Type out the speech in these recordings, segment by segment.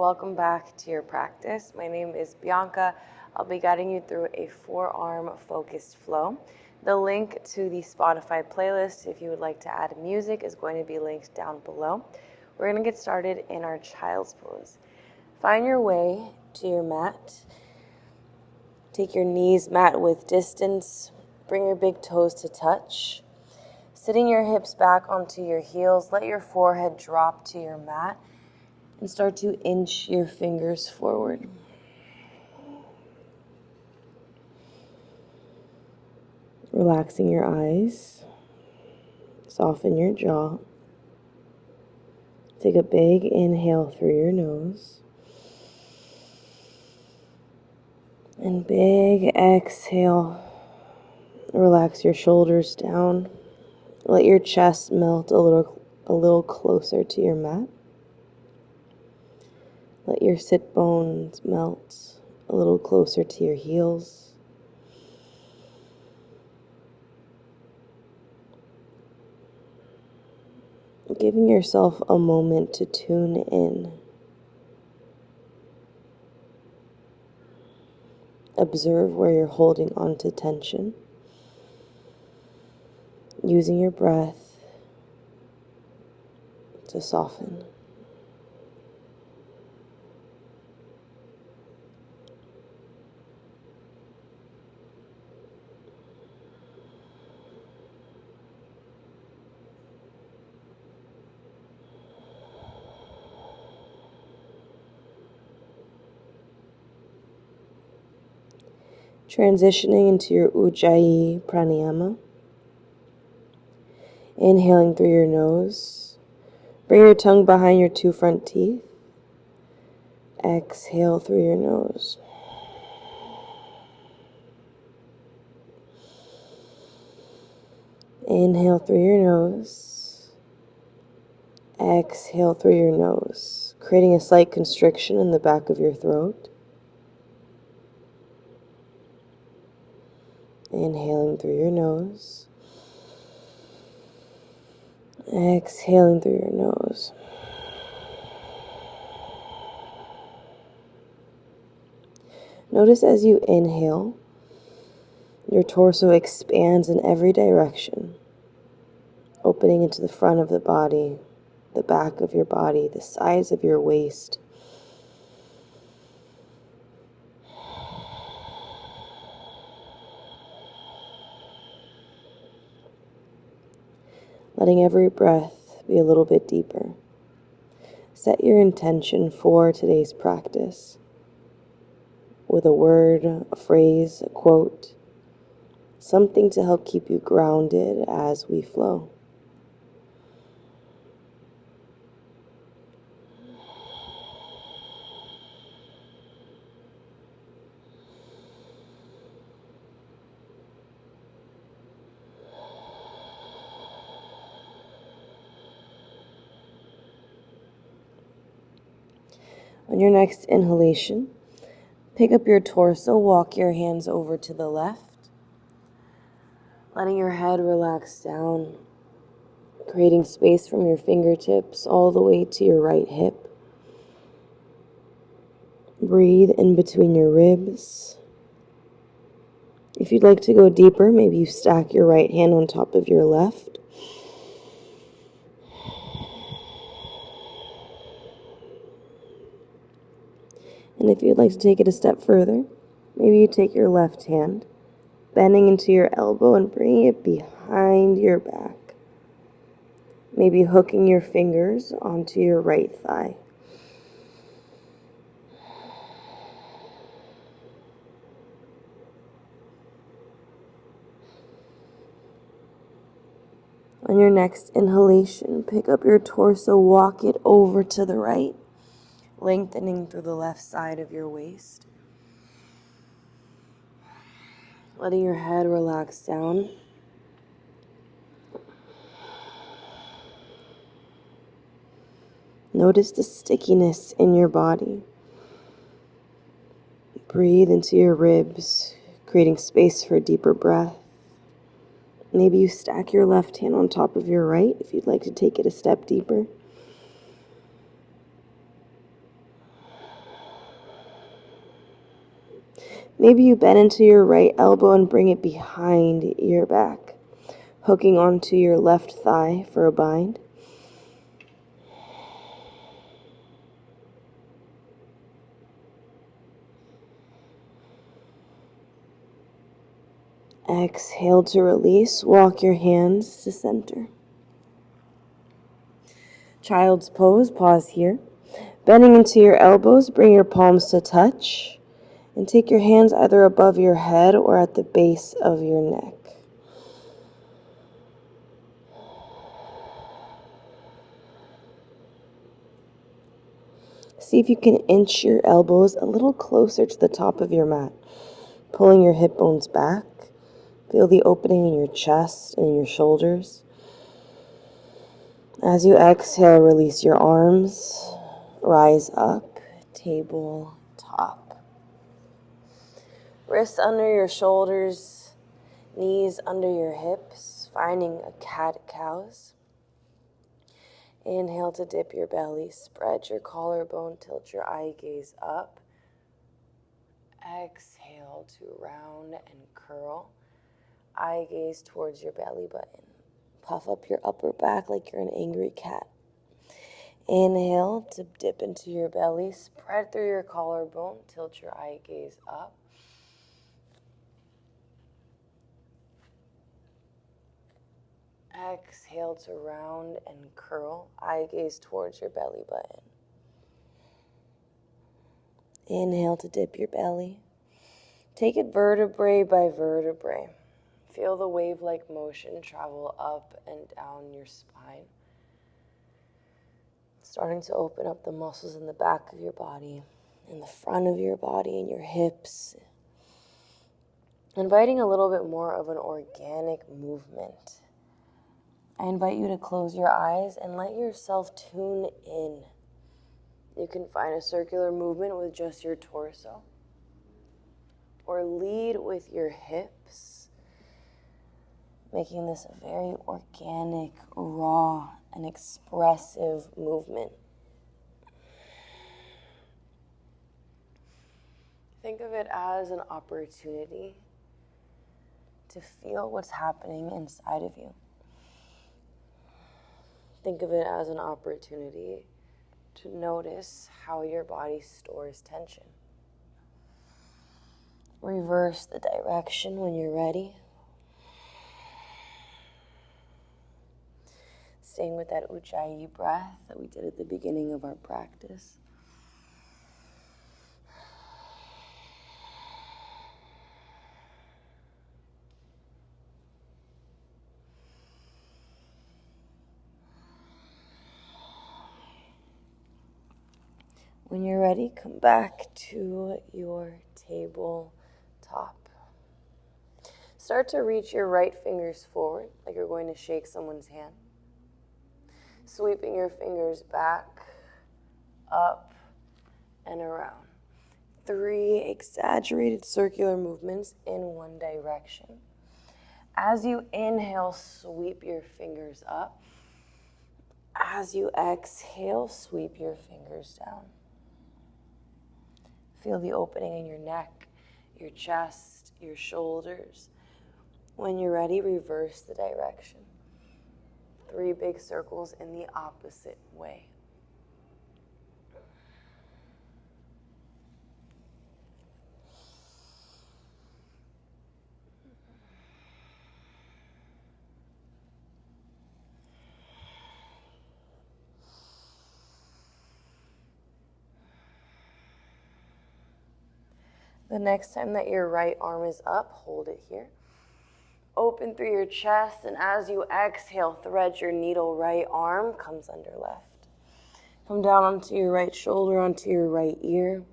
Welcome back to your practice. My name is Bianca. I'll be guiding you through a forearm focused flow. The link to the Spotify playlist, if you would like to add music, is going to be linked down below. We're going to get started in our child's pose. Find your way to your mat. Take your knees mat width distance. Bring your big toes to touch. Sitting your hips back onto your heels, let your forehead drop to your mat. And start to inch your fingers forward. Relaxing your eyes. Soften your jaw. Take a big inhale through your nose. And big exhale. Relax your shoulders down. Let your chest melt a little closer to your mat. Let your sit bones melt a little closer to your heels. Giving yourself a moment to tune in. Observe where you're holding on to tension. Using your breath to soften. Transitioning into your Ujjayi pranayama. Inhaling through your nose. Bring your tongue behind your two front teeth. Exhale through your nose. Inhale through your nose. Exhale through your nose, creating a slight constriction in the back of your throat. Inhaling through your nose. Exhaling through your nose. Notice as you inhale, your torso expands in every direction, opening into the front of the body, the back of your body, the sides of your waist. Letting every breath be a little bit deeper. Set your intention for today's practice with a word, a phrase, a quote, something to help keep you grounded as we flow. On your next inhalation, pick up your torso, walk your hands over to the left, letting your head relax down, creating space from your fingertips all the way to your right hip. Breathe in between your ribs. If you'd like to go deeper, maybe you stack your right hand on top of your left. And if you'd like to take it a step further, maybe you take your left hand, bending into your elbow and bringing it behind your back. Maybe hooking your fingers onto your right thigh. On your next inhalation, pick up your torso, walk it over to the right, lengthening through the left side of your waist. Letting your head relax down. Notice the stickiness in your body. Breathe into your ribs, creating space for a deeper breath. Maybe you stack your left hand on top of your right if you'd like to take it a step deeper. Maybe you bend into your right elbow and bring it behind your back, hooking onto your left thigh for a bind. Exhale to release. Walk your hands to center. Child's pose. Pause here. Bending into your elbows, bring your palms to touch. And take your hands either above your head or at the base of your neck. See if you can inch your elbows a little closer to the top of your mat, pulling your hip bones back. Feel the opening in your chest and in your shoulders. As you exhale, release your arms, rise up, tabletop. Wrists under your shoulders, knees under your hips, finding a cat-cows. Inhale to dip your belly, spread your collarbone, tilt your eye gaze up. Exhale to round and curl. Eye gaze towards your belly button. Puff up your upper back like you're an angry cat. Inhale to dip into your belly, spread through your collarbone, tilt your eye gaze up. Exhale to round and curl, eye gaze towards your belly button. Inhale to dip your belly. Take it vertebrae by vertebrae. Feel the wave-like motion travel up and down your spine. Starting to open up the muscles in the back of your body, in the front of your body, in your hips. Inviting a little bit more of an organic movement. I invite you to close your eyes and let yourself tune in. You can find a circular movement with just your torso, or lead with your hips, making this a very organic, raw, and expressive movement. Think of it as an opportunity to feel what's happening inside of you. Think of it as an opportunity to notice how your body stores tension. Reverse the direction when you're ready. Staying with that Ujjayi breath that we did at the beginning of our practice. When you're ready, come back to your tabletop. Start to reach your right fingers forward, like you're going to shake someone's hand. Sweeping your fingers back, up, and around. 3 exaggerated circular movements in one direction. As you inhale, sweep your fingers up. As you exhale, sweep your fingers down. Feel the opening in your neck, your chest, your shoulders. When you're ready, reverse the direction. 3 big circles in the opposite way. The next time that your right arm is up, hold it here. Open through your chest, and as you exhale, thread your needle. Right arm comes under left. Come down onto your right shoulder, onto your right ear.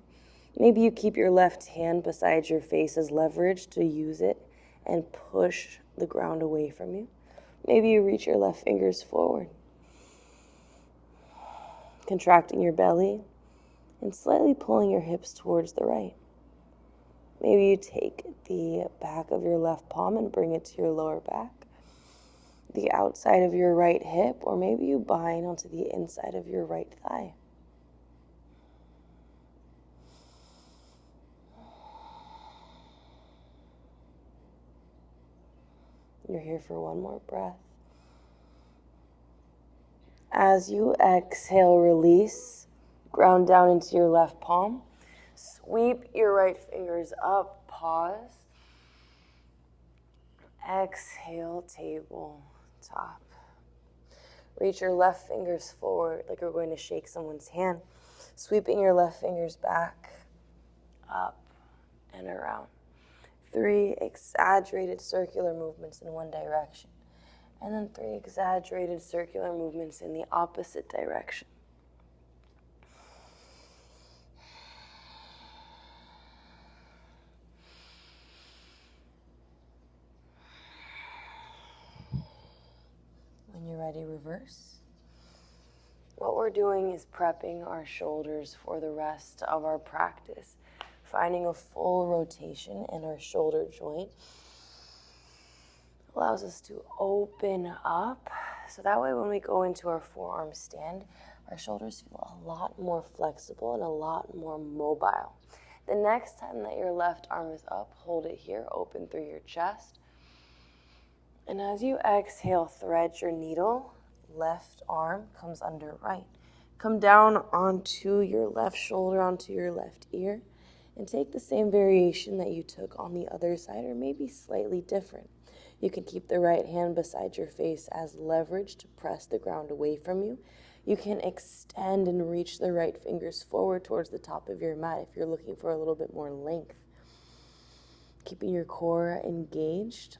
Maybe you keep your left hand beside your face as leverage to use it and push the ground away from you. Maybe you reach your left fingers forward, contracting your belly and slightly pulling your hips towards the right. Maybe you take the back of your left palm and bring it to your lower back, the outside of your right hip, or maybe you bind onto the inside of your right thigh. You're here for one more breath. As you exhale, release. Ground down into your left palm. Sweep your right fingers up. Pause. Exhale, table top. Reach your left fingers forward like you're going to shake someone's hand. Sweeping your left fingers back, up, and around. 3 exaggerated circular movements in one direction. And then 3 exaggerated circular movements in the opposite direction. When you're ready, reverse. What we're doing is prepping our shoulders for the rest of our practice, finding a full rotation in our shoulder joint. Allows us to open up, so that way when we go into our forearm stand, our shoulders feel a lot more flexible and a lot more mobile. The next time that your left arm is up, hold it here, open through your chest. And as you exhale, thread your needle. Left arm comes under right. Come down onto your left shoulder, onto your left ear, and take the same variation that you took on the other side, or maybe slightly different. You can keep the right hand beside your face as leverage to press the ground away from you. You can extend and reach the right fingers forward towards the top of your mat if you're looking for a little bit more length. Keeping your core engaged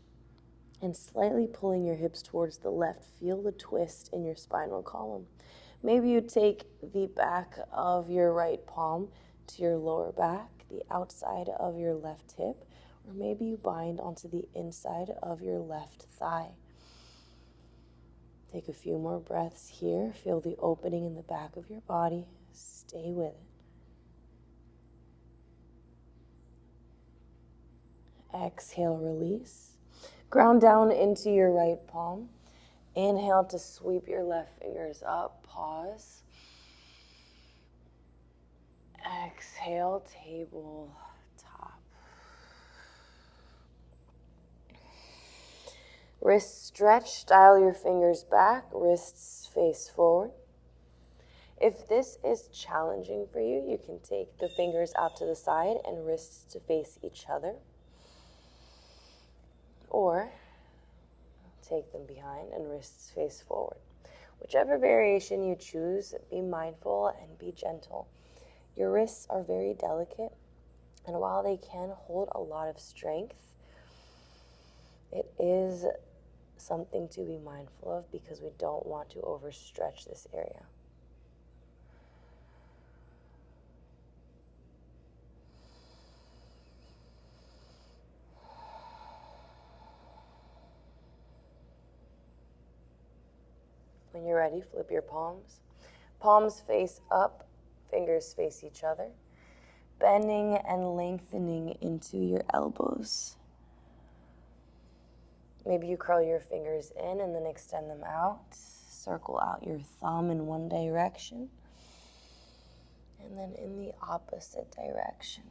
and slightly pulling your hips towards the left. Feel the twist in your spinal column. Maybe you take the back of your right palm to your lower back, the outside of your left hip, or maybe you bind onto the inside of your left thigh. Take a few more breaths here. Feel the opening in the back of your body. Stay with it. Exhale, release. Ground down into your right palm. Inhale to sweep your left fingers up. Pause. Exhale, table top. Wrists stretch, dial your fingers back, wrists face forward. If this is challenging for you, you can take the fingers out to the side and wrists to face each other. Or take them behind and wrists face forward. Whichever variation you choose, be mindful and be gentle. Your wrists are very delicate, and while they can hold a lot of strength, it is something to be mindful of because we don't want to overstretch this area. When you're ready, flip your palms. Palms face up, fingers face each other, bending and lengthening into your elbows. Maybe you curl your fingers in and then extend them out. Circle out your thumb in one direction and then in the opposite direction.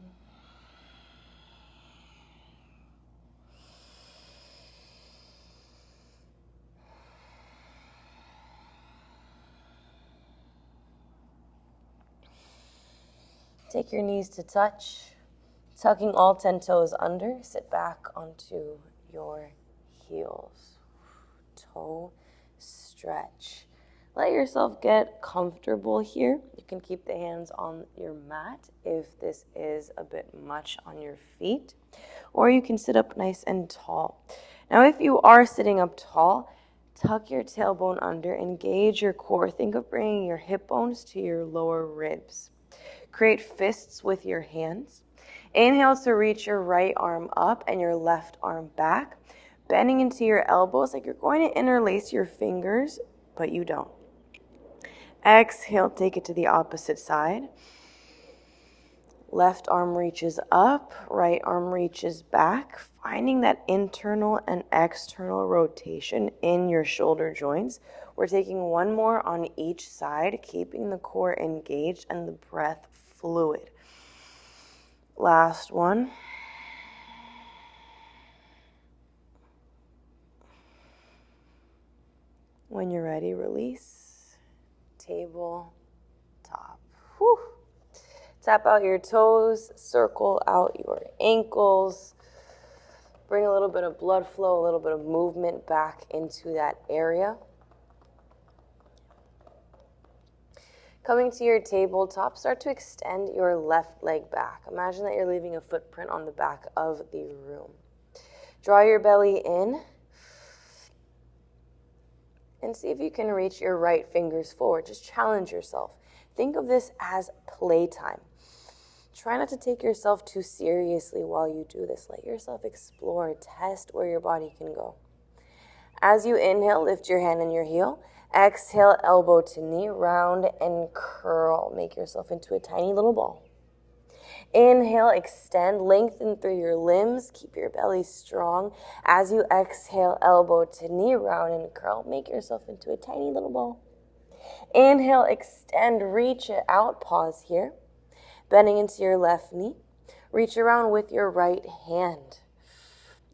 Take your knees to touch, tucking all 10 toes under. Sit back onto your heels. Toe stretch. Let yourself get comfortable here. You can keep the hands on your mat if this is a bit much on your feet, or you can sit up nice and tall. Now, if you are sitting up tall, tuck your tailbone under, engage your core. Think of bringing your hip bones to your lower ribs. Create fists with your hands. Inhale to reach your right arm up and your left arm back, bending into your elbows like you're going to interlace your fingers, but you don't. Exhale, take it to the opposite side. Left arm reaches up, right arm reaches back, finding that internal and external rotation in your shoulder joints. We're taking one more on each side, keeping the core engaged and the breath fluid. Last one. When you're ready, release. Table top. Whew. Tap out your toes, circle out your ankles. Bring a little bit of blood flow, a little bit of movement back into that area. Coming to your tabletop, start to extend your left leg back. Imagine that you're leaving a footprint on the back of the room. Draw your belly in and see if you can reach your right fingers forward. Just challenge yourself. Think of this as playtime. Try not to take yourself too seriously while you do this. Let yourself explore, test where your body can go. As you inhale, lift your hand and your heel. Exhale, elbow to knee, round and curl. Make yourself into a tiny little ball. Inhale, extend, lengthen through your limbs. Keep your belly strong. As you exhale, elbow to knee, round and curl. Make yourself into a tiny little ball. Inhale, extend, reach it out. Pause here. Bending into your left knee. Reach around with your right hand.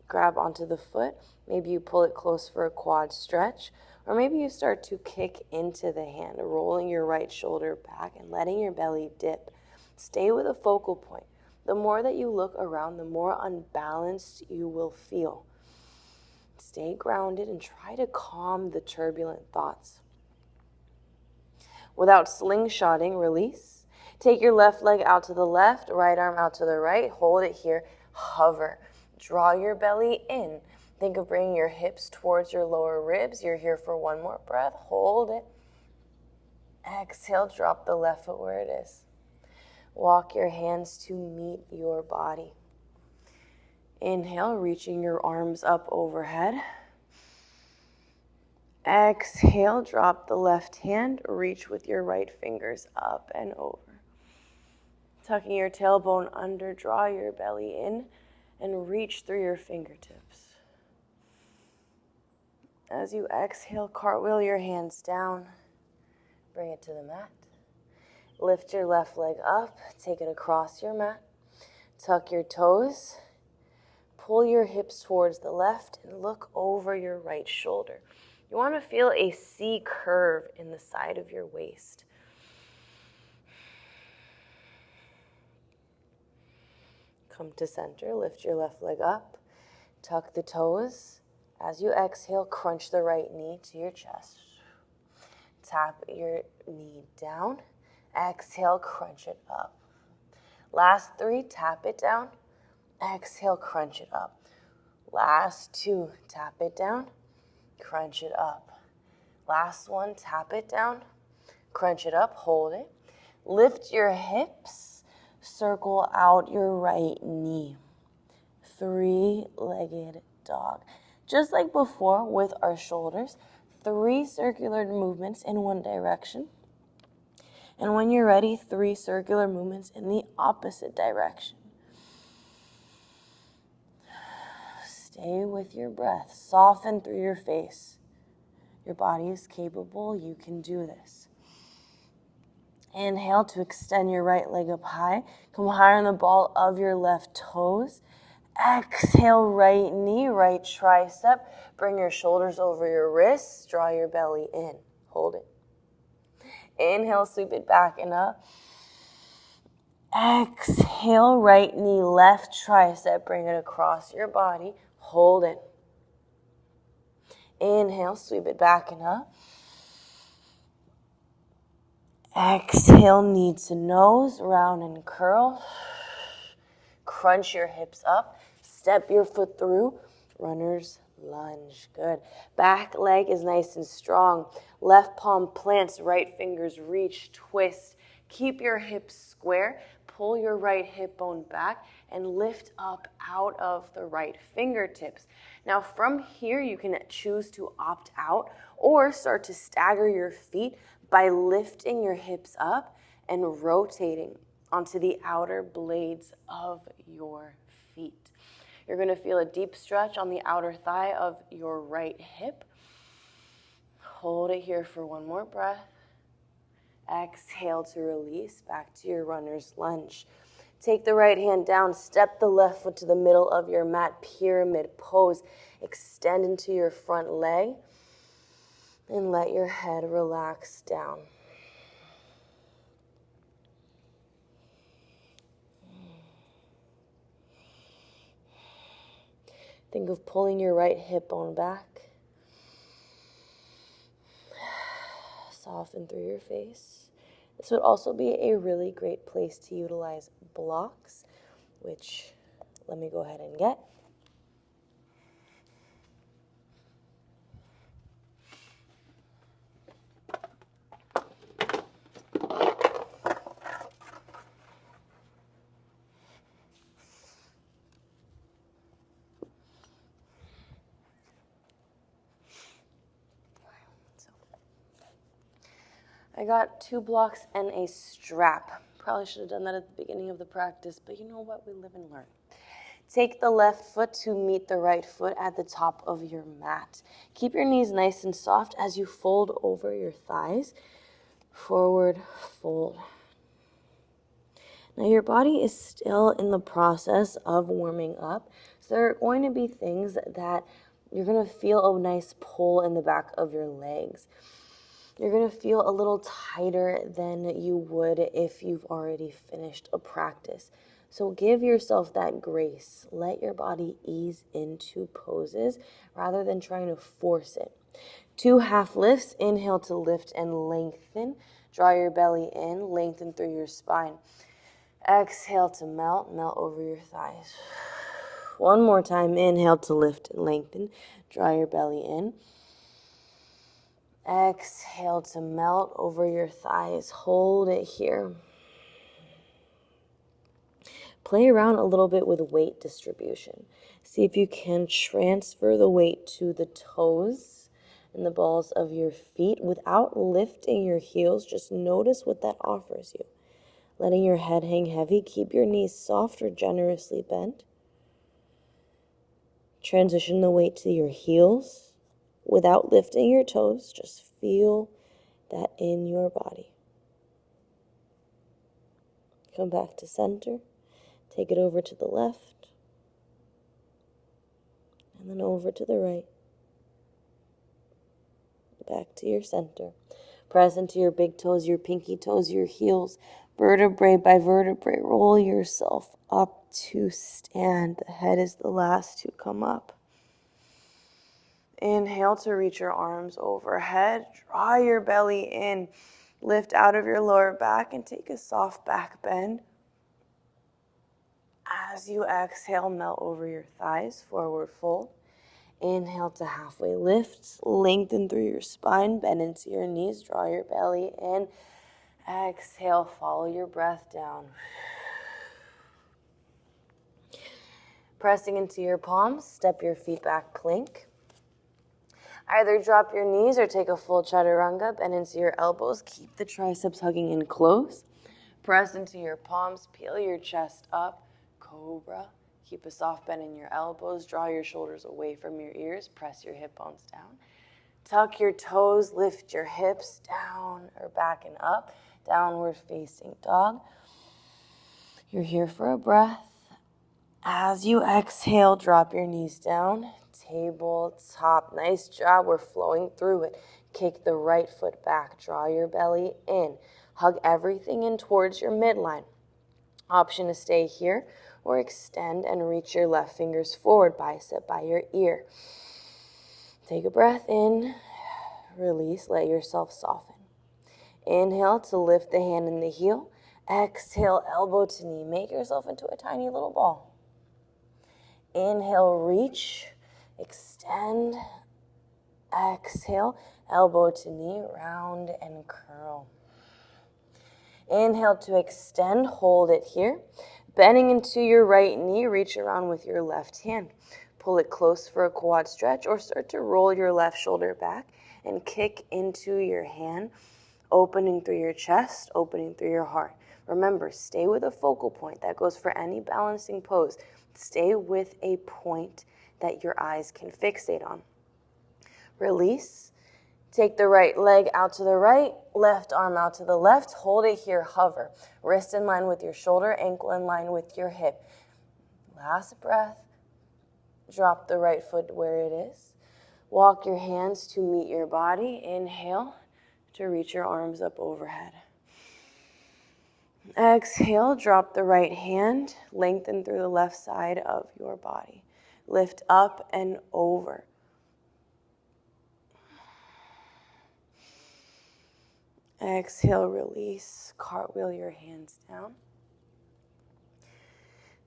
Grab onto the foot. Maybe you pull it close for a quad stretch. Or maybe you start to kick into the hand, rolling your right shoulder back and letting your belly dip. Stay with a focal point. The more that you look around, the more unbalanced you will feel. Stay grounded and try to calm the turbulent thoughts. Without slingshotting, release. Take your left leg out to the left, right arm out to the right. Hold it here. Hover. Draw your belly in. Think of bringing your hips towards your lower ribs. You're here for one more breath. Hold it. Exhale, drop the left foot where it is. Walk your hands to meet your body. Inhale, reaching your arms up overhead. Exhale, drop the left hand. Reach with your right fingers up and over. Tucking your tailbone under, draw your belly in and reach through your fingertips. As you exhale, cartwheel your hands down. Bring it to the mat. Lift your left leg up. Take it across your mat. Tuck your toes. Pull your hips towards the left and look over your right shoulder. You want to feel a C curve in the side of your waist. Come to center. Lift your left leg up. Tuck the toes. As you exhale, crunch the right knee to your chest. Tap your knee down. Exhale, crunch it up. Last 3, tap it down. Exhale, crunch it up. Last 2, tap it down. Crunch it up. Last 1, tap it down. Crunch it up. Hold it. Lift your hips. Circle out your right knee. 3-legged dog. Just like before with our shoulders, 3 circular movements in one direction. And when you're ready, 3 circular movements in the opposite direction. Stay with your breath. Soften through your face. Your body is capable. You can do this. Inhale to extend your right leg up high. Come higher on the ball of your left toes. Exhale, right knee, right tricep. Bring your shoulders over your wrists. Draw your belly in. Hold it. Inhale, sweep it back and up. Exhale, right knee, left tricep. Bring it across your body. Hold it. Inhale, sweep it back and up. Exhale, knee to nose, round and curl. Crunch your hips up. Step your foot through. Runner's lunge. Good. Back leg is nice and strong. Left palm plants, right fingers reach, twist. Keep your hips square. Pull your right hip bone back and lift up out of the right fingertips. Now from here, you can choose to opt out or start to stagger your feet by lifting your hips up and rotating onto the outer blades of your feet. You're going to feel a deep stretch on the outer thigh of your right hip. Hold it here for one more breath. Exhale to release, back to your runner's lunge. Take the right hand down, step the left foot to the middle of your mat, pyramid pose. Extend into your front leg And let your head relax down. Think of pulling your right hip bone back. Soften through your face. This would also be a really great place to utilize blocks, which let me go ahead and get. I got 2 blocks and a strap. Probably should have done that at the beginning of the practice, but you know what? We live and learn. Take the left foot to meet the right foot at the top of your mat. Keep your knees nice and soft as you fold over your thighs. Forward fold. Now your body is still in the process of warming up, so there are going to be things that you're going to feel a nice pull in the back of your legs. You're going to feel a little tighter than you would if you've already finished a practice. So give yourself that grace. Let your body ease into poses rather than trying to force it. 2 half lifts. Inhale to lift and lengthen. Draw your belly in, lengthen through your spine. Exhale to melt, melt over your thighs. One more time. Inhale to lift and lengthen. Draw your belly in. Exhale to melt over your thighs. Hold it here. Play around a little bit with weight distribution. See if you can transfer the weight to the toes and the balls of your feet without lifting your heels. Just notice what that offers you. Letting your head hang heavy. Keep your knees soft or generously bent. Transition the weight to your heels without lifting your toes. Just feel that in your body. Come back to center. Take it over to the left. And then over to the right. Back to your center. Press into your big toes, your pinky toes, your heels. Vertebrae by vertebrae. Roll yourself up to stand. The head is the last to come up. Inhale to reach your arms overhead. Draw your belly in. Lift out of your lower back and take a soft back bend. As you exhale, melt over your thighs, forward fold. Inhale to halfway lift. Lengthen through your spine. Bend into your knees. Draw your belly in. Exhale, follow your breath down. Pressing into your palms, step your feet back, plank. Either drop your knees or take a full chaturanga. Bend into your elbows. Keep the triceps hugging in close. Press into your palms. Peel your chest up. Cobra. Keep a soft bend in your elbows. Draw your shoulders away from your ears. Press your hip bones down. Tuck your toes. Lift your hips down or back and up. Downward facing dog. You're here for a breath. As you exhale, drop your knees down. Tabletop. Nice job. We're flowing through it. Kick the right foot back. Draw your belly in. Hug everything in towards your midline. Option to stay here or extend and reach your left fingers forward, bicep by your ear. Take a breath in. Release. Let yourself soften. Inhale to lift the hand and the heel. Exhale, elbow to knee. Make yourself into a tiny little ball. Inhale, reach. Extend. Exhale, elbow to knee, round and curl. Inhale to extend, hold it here. Bending into your right knee, reach around with your left hand. Pull it close for a quad stretch or start to roll your left shoulder back and kick into your hand, opening through your chest, opening through your heart. Remember, stay with a focal point. That goes for any balancing pose. Stay with a point that your eyes can fixate on. Release. Take the right leg out to the right, left arm out to the left. Hold it here, hover. Wrist in line with your shoulder, ankle in line with your hip. Last breath. Drop the right foot where it is. Walk your hands to meet your body. Inhale to reach your arms up overhead. Exhale, drop the right hand, lengthen through the left side of your body. Lift up and over. Exhale, release, cartwheel your hands down.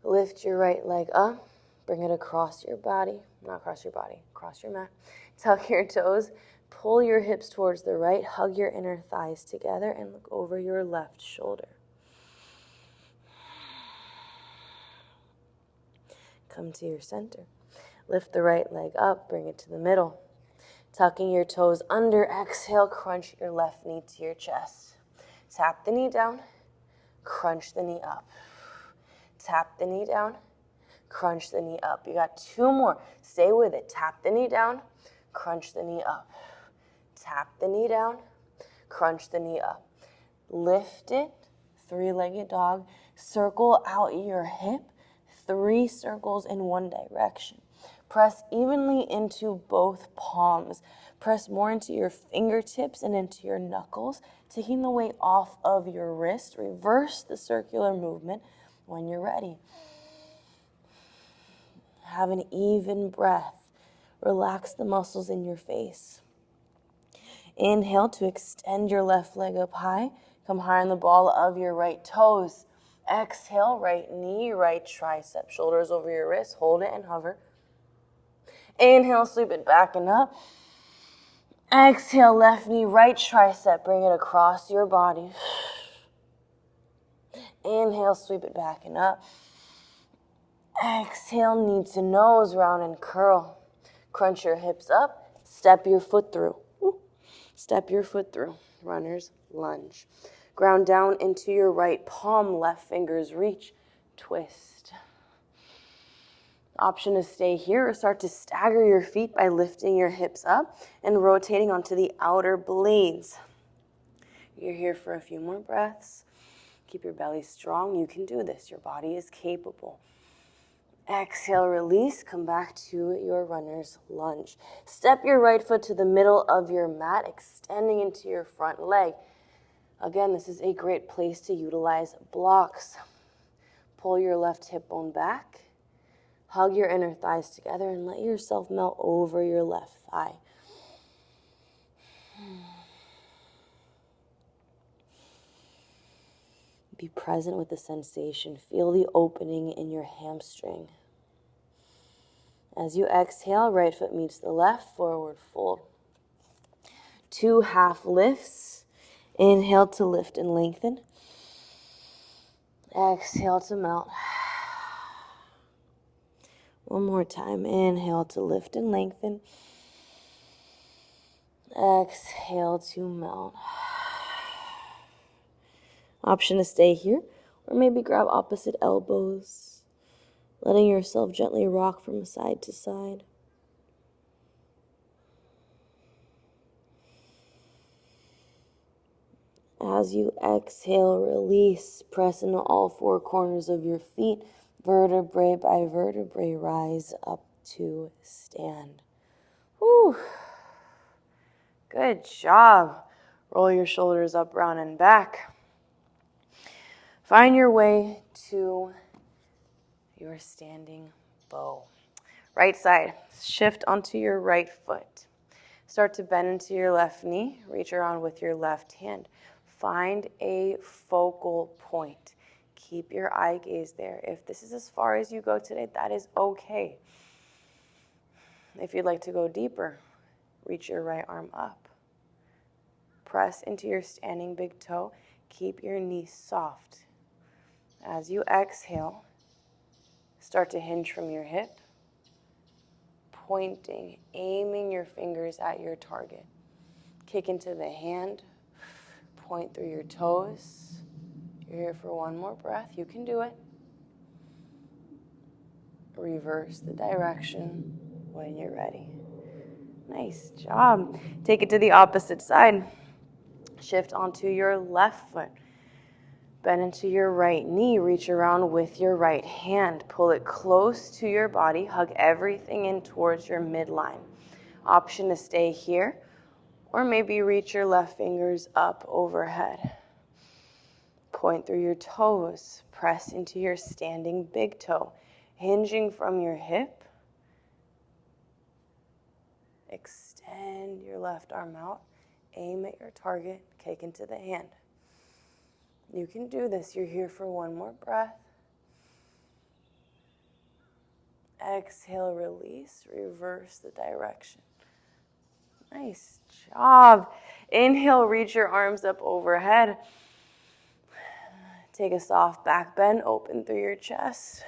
Lift your right leg up, bring it across your body, not across your body, across your mat. Tuck your toes, pull your hips towards the right, hug your inner thighs together, and look over your left shoulder. Come to your center. Lift the right leg up, bring it to the middle. Tucking your toes under, exhale, crunch your left knee to your chest. Tap the knee down, crunch the knee up. Tap the knee down, crunch the knee up. You got 2 more. Stay with it. Tap the knee down, crunch the knee up. Tap the knee down, crunch the knee up. Lift it, 3-legged dog. Circle out your hip, 3 circles in one direction. Press evenly into both palms. Press more into your fingertips and into your knuckles, taking the weight off of your wrist. Reverse the circular movement when you're ready. Have an even breath. Relax the muscles in your face. Inhale to extend your left leg up high. Come high on the ball of your right toes. Exhale, right knee, right tricep. Shoulders over your wrist. Hold it and hover. Inhale, sweep it back and up. Exhale, left knee, right tricep. Bring it across your body. Inhale, sweep it back and up. Exhale, knee to nose, round and curl. Crunch your hips up. Step your foot through. Step your foot through. Runner's lunge. Ground down into your right palm. Left fingers reach. Twist. Option to stay here or start to stagger your feet by lifting your hips up and rotating onto the outer blades. You're here for a few more breaths. Keep your belly strong. You can do this. Your body is capable. Exhale, release. Come back to your runner's lunge. Step your right foot to the middle of your mat, extending into your front leg. Again, this is a great place to utilize blocks. Pull your left hip bone back. Hug your inner thighs together and let yourself melt over your left thigh. Be present with the sensation. Feel the opening in your hamstring. As you exhale, right foot meets the left, forward fold. 2 half lifts. Inhale to lift and lengthen. Exhale to melt. One more time. Inhale to lift and lengthen. Exhale to melt. Option to stay here, or maybe grab opposite elbows, letting yourself gently rock from side to side. As you exhale, release, press into all 4 corners of your feet, vertebrae by vertebrae, rise up to stand. Whew. Good job. Roll your shoulders up, round and back. Find your way to your standing bow. Right side, shift onto your right foot. Start to bend into your left knee, reach around with your left hand. Find a focal point. Keep your eye gaze there. If this is as far as you go today, that is okay. If you'd like to go deeper, reach your right arm up. Press into your standing big toe. Keep your knee soft. As you exhale, start to hinge from your hip, pointing, aiming your fingers at your target. Kick into the hand, point through your toes. You're here for one more breath. You can do it. Reverse the direction when you're ready. Nice job. Take it to the opposite side. Shift onto your left foot. Bend into your right knee. Reach around with your right hand. Pull it close to your body. Hug everything in towards your midline. Option to stay here, or maybe reach your left fingers up overhead. Point through your toes, press into your standing big toe, hinging from your hip. Extend your left arm out, aim at your target, kick into the hand. You can do this. You're here for one more breath. Exhale, release, reverse the direction. Nice job. Inhale, reach your arms up overhead. Take a soft back bend, open through your chest.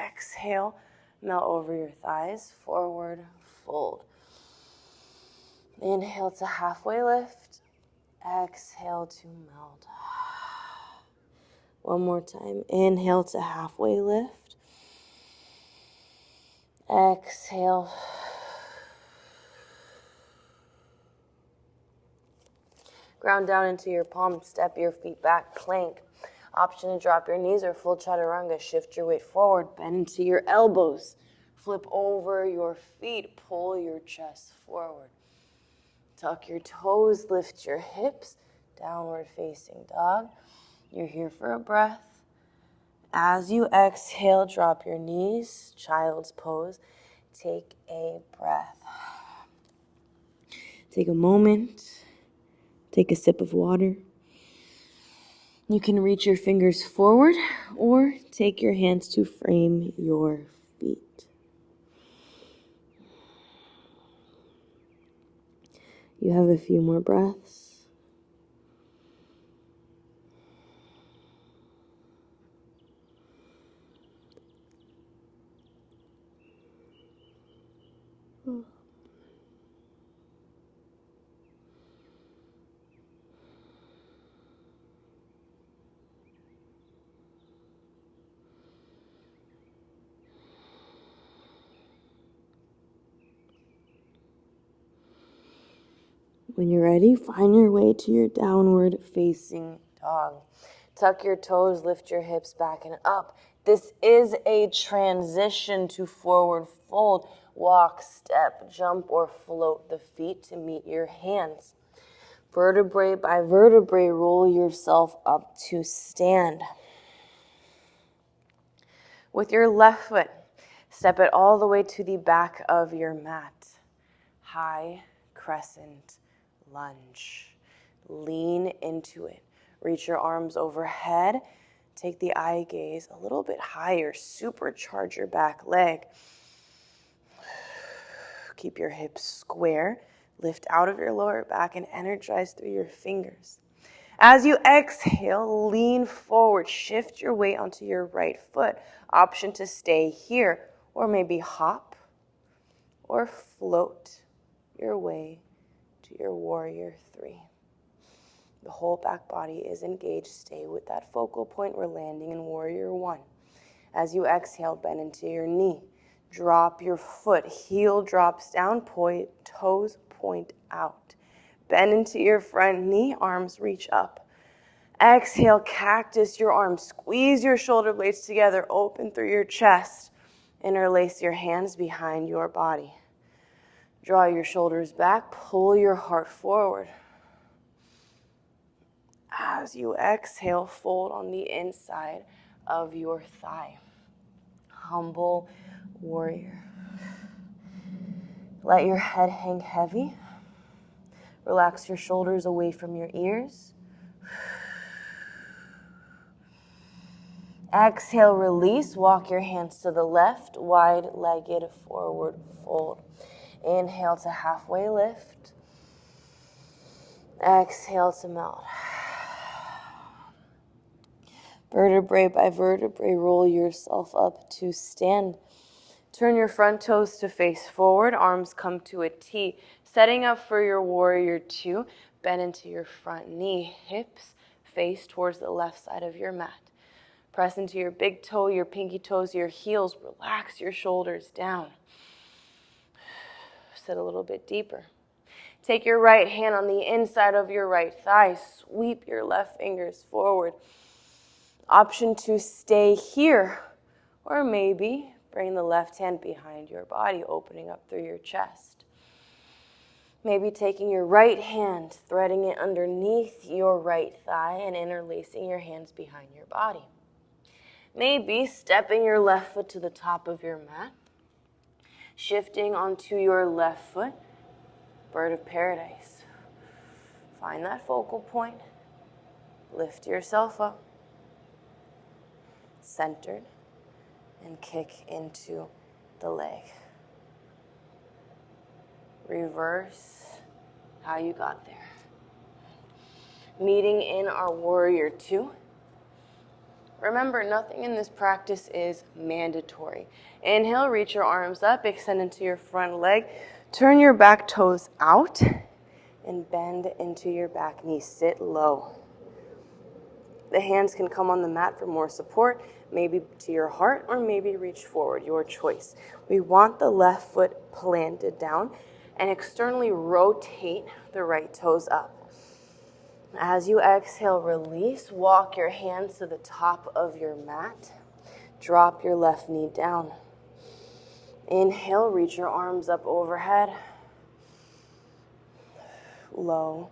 Exhale, melt over your thighs, forward fold. Inhale to halfway lift. Exhale to melt. One more time. Inhale to halfway lift. Exhale. Ground down into your palms, step your feet back, plank. Option to drop your knees or full chaturanga. Shift your weight forward, bend into your elbows. Flip over your feet, pull your chest forward. Tuck your toes, lift your hips, downward facing dog. You're here for a breath. As you exhale, drop your knees, child's pose. Take a breath. Take a moment. Take a sip of water. You can reach your fingers forward or take your hands to frame your feet. You have a few more breaths. When you're ready, find your way to your downward facing dog. Tuck your toes, lift your hips back and up. This is a transition to forward fold. Walk, step, jump, or float the feet to meet your hands. Vertebrae by vertebrae, roll yourself up to stand. With your left foot, step it all the way to the back of your mat. High crescent lunge. Lean into it. Reach your arms overhead. Take the eye gaze a little bit higher. Supercharge your back leg. Keep your hips square. Lift out of your lower back and energize through your fingers. As you exhale, lean forward. Shift your weight onto your right foot. Option to stay here or maybe hop or float your way to your warrior 3. The whole back body is engaged. Stay with that focal point. We're landing in warrior 1. As you exhale, bend into your knee. Drop your foot. Heel drops down. Point, toes point out. Bend into your front knee. Arms reach up. Exhale, cactus your arms. Squeeze your shoulder blades together. Open through your chest. Interlace your hands behind your body. Draw your shoulders back. Pull your heart forward. As you exhale, fold on the inside of your thigh. Humble warrior. Let your head hang heavy. Relax your shoulders away from your ears. Exhale, release. Walk your hands to the left, wide-legged forward fold. Inhale to halfway lift. Exhale to melt. Vertebrae by vertebrae, roll yourself up to stand. Turn your front toes to face forward. Arms come to a T. Setting up for your warrior 2. Bend into your front knee. Hips face towards the left side of your mat. Press into your big toe, your pinky toes, your heels. Relax your shoulders down. Sit a little bit deeper. Take your right hand on the inside of your right thigh. Sweep your left fingers forward. Option to stay here, or maybe bring the left hand behind your body, opening up through your chest. Maybe taking your right hand, threading it underneath your right thigh and interlacing your hands behind your body. Maybe stepping your left foot to the top of your mat, shifting onto your left foot, bird of paradise. Find that focal point, lift yourself up, centered, and kick into the leg. Reverse how you got there. Meeting in our warrior two. Remember, nothing in this practice is mandatory. Inhale, reach your arms up, extend into your front leg. Turn your back toes out and bend into your back knee. Sit low. The hands can come on the mat for more support, maybe to your heart or maybe reach forward, your choice. We want the left foot planted down and externally rotate the right toes up. As you exhale, release, walk your hands to the top of your mat. Drop your left knee down. Inhale, reach your arms up overhead. Low,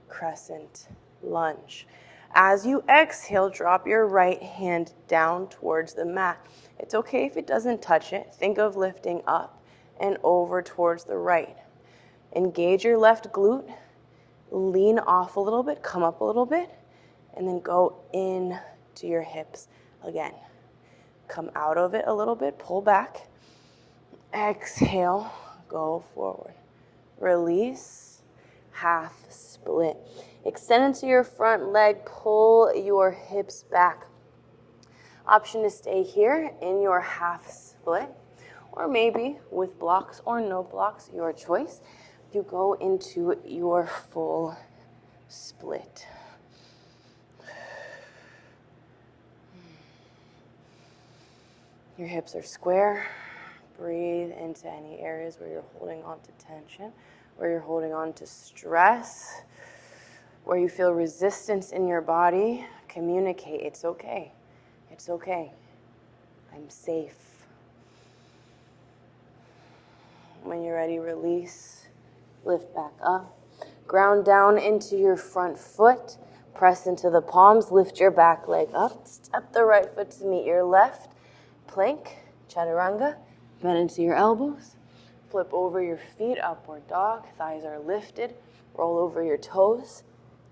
crescent, lunge. As you exhale, drop your right hand down towards the mat. It's okay if it doesn't touch it. Think of lifting up and over towards the right. Engage your left glute. Lean off a little bit, come up a little bit, and then go in to your hips again. Come out of it a little bit, pull back. Exhale, go forward. Release, half split. Extend into your front leg, pull your hips back. Option to stay here in your half split, or maybe with blocks or no blocks, your choice. You go into your full split. Your hips are square. Breathe into any areas where you're holding on to tension, where you're holding on to stress, where you feel resistance in your body. Communicate. It's okay. It's okay. I'm safe. When you're ready, release. Lift back up. Ground down into your front foot. Press into the palms. Lift your back leg up. Step the right foot to meet your left. Plank, chaturanga. Bend into your elbows. Flip over your feet, upward dog. Thighs are lifted. Roll over your toes.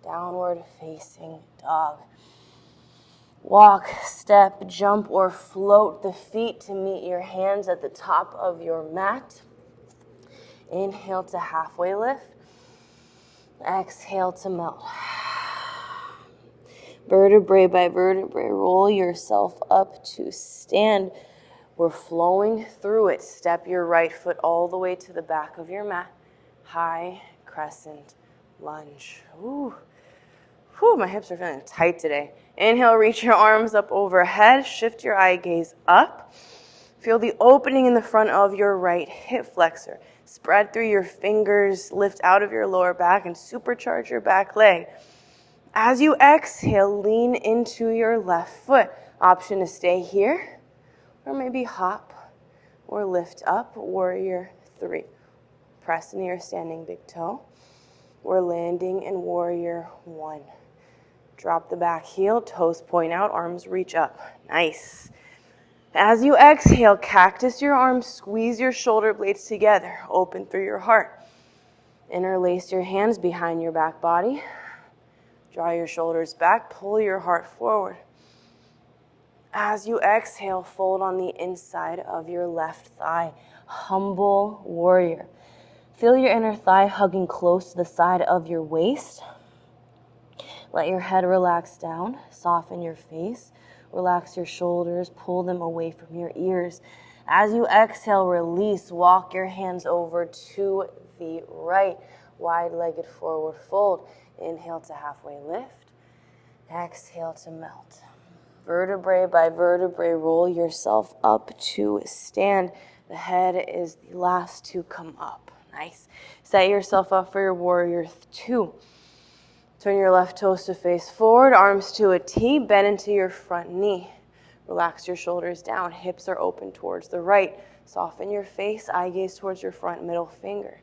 Downward facing dog. Walk, step, jump, or float the feet to meet your hands at the top of your mat. Inhale to halfway lift. Exhale to melt. Vertebrae by vertebrae, roll yourself up to stand. We're flowing through it. Step your right foot all the way to the back of your mat. High crescent lunge. Ooh. Whew, my hips are feeling tight today. Inhale, reach your arms up overhead. Shift your eye gaze up. Feel the opening in the front of your right hip flexor. Spread through your fingers, lift out of your lower back, and supercharge your back leg. As you exhale, lean into your left foot. Option to stay here, or maybe hop or lift up, warrior three. Press into your standing big toe. We're landing in warrior one. Drop the back heel, toes point out, arms reach up. Nice. As you exhale, cactus your arms, squeeze your shoulder blades together, open through your heart. Interlace your hands behind your back body. Draw your shoulders back, pull your heart forward. As you exhale, fold on the inside of your left thigh. Humble warrior. Feel your inner thigh hugging close to the side of your waist. Let your head relax down, soften your face. Relax your shoulders, pull them away from your ears. As you exhale, release, walk your hands over to the right. Wide-legged forward fold. Inhale to halfway lift. Exhale to melt. Vertebrae by vertebrae, roll yourself up to stand. The head is the last to come up. Nice. Set yourself up for your warrior two. Turn your left toes to face forward, arms to a T, bend into your front knee. Relax your shoulders down, hips are open towards the right. Soften your face, eye gaze towards your front middle finger.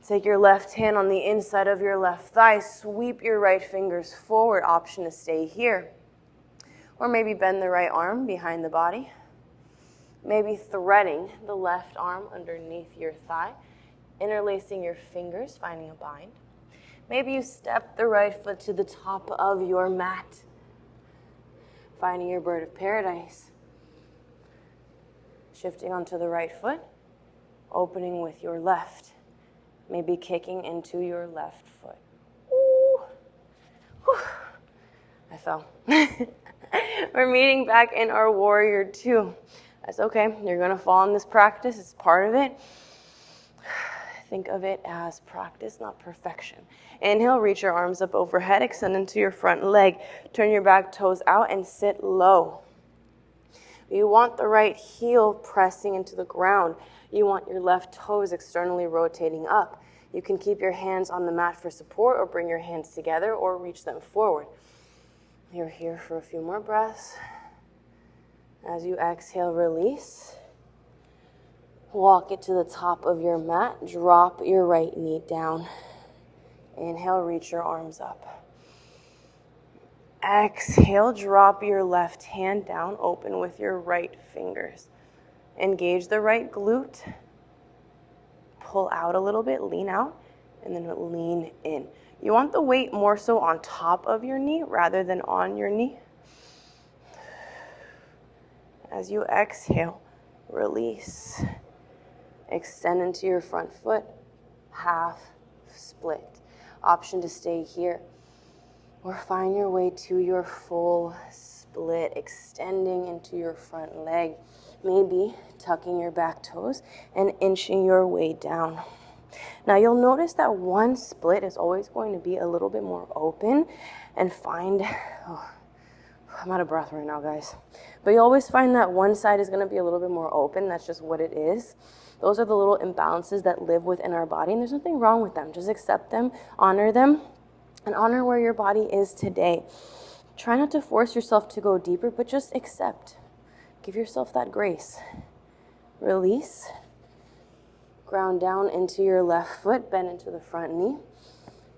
Take your left hand on the inside of your left thigh, sweep your right fingers forward, option to stay here. Or maybe bend the right arm behind the body. Maybe threading the left arm underneath your thigh, interlacing your fingers, finding a bind. Maybe you step the right foot to the top of your mat, finding your bird of paradise. Shifting onto the right foot, opening with your left. Maybe kicking into your left foot. Ooh. Whew. I fell. We're meeting back in our warrior two. That's okay. You're going to fall in this practice. It's part of it. Think of it as practice, not perfection. Inhale, reach your arms up overhead, extend into your front leg. Turn your back toes out and sit low. You want the right heel pressing into the ground. You want your left toes externally rotating up. You can keep your hands on the mat for support or bring your hands together or reach them forward. You're here for a few more breaths. As you exhale, release. Walk it to the top of your mat. Drop your right knee down. Inhale, reach your arms up. Exhale, drop your left hand down, open with your right fingers. Engage the right glute. Pull out a little bit, lean out, and then lean in. You want the weight more so on top of your knee rather than on your knee. As you exhale, release. Extend into your front foot, half split. Option to stay here. Or find your way to your full split, extending into your front leg. Maybe tucking your back toes and inching your way down. Now you'll notice that one split is always going to be a little bit more open and find, I'm out of breath right now, guys. But you always find that one side is going to be a little bit more open. That's just what it is. Those are the little imbalances that live within our body, and there's nothing wrong with them. Just accept them, and honor where your body is today. Try not to force yourself to go deeper, but just accept. Give yourself that grace. Release. Ground down into your left foot, bend into the front knee.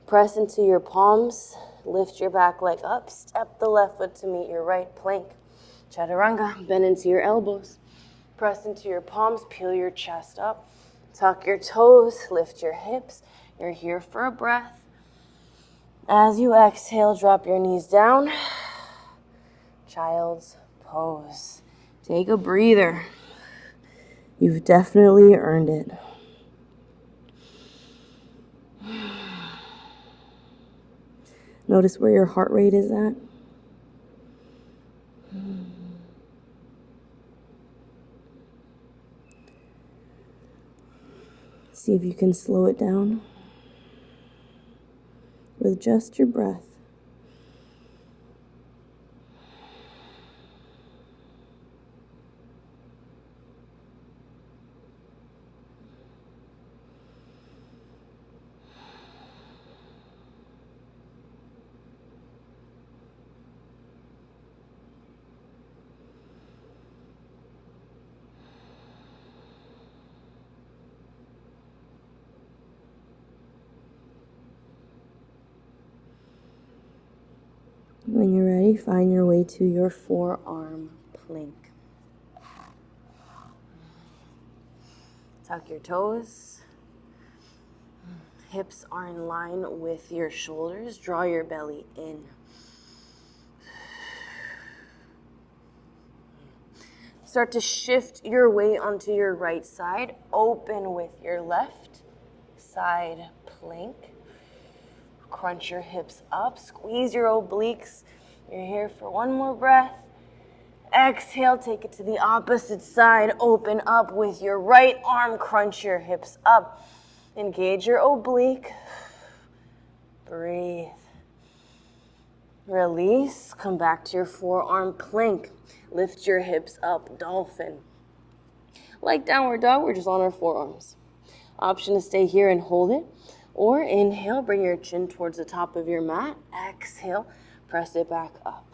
Press into your palms, lift your back leg up, step the left foot to meet your right plank. Chaturanga, bend into your elbows. Press into your palms, peel your chest up. Tuck your toes, lift your hips. You're here for a breath. As you exhale, drop your knees down. Child's pose. Take a breather. You've definitely earned it. Notice where your heart rate is at. See if you can slow it down with just your breath. When you're ready, find your way to your forearm plank. Tuck your toes. Hips are in line with your shoulders. Draw your belly in. Start to shift your weight onto your right side. Open with your left side plank. Crunch your hips up. Squeeze your obliques. You're here for one more breath. Exhale, take it to the opposite side. Open up with your right arm. Crunch your hips up. Engage your oblique. Breathe. Release. Come back to your forearm plank. Lift your hips up. Dolphin. Like downward dog, we're just on our forearms. Option to stay here and hold it. Or inhale, bring your chin towards the top of your mat. Exhale, press it back up.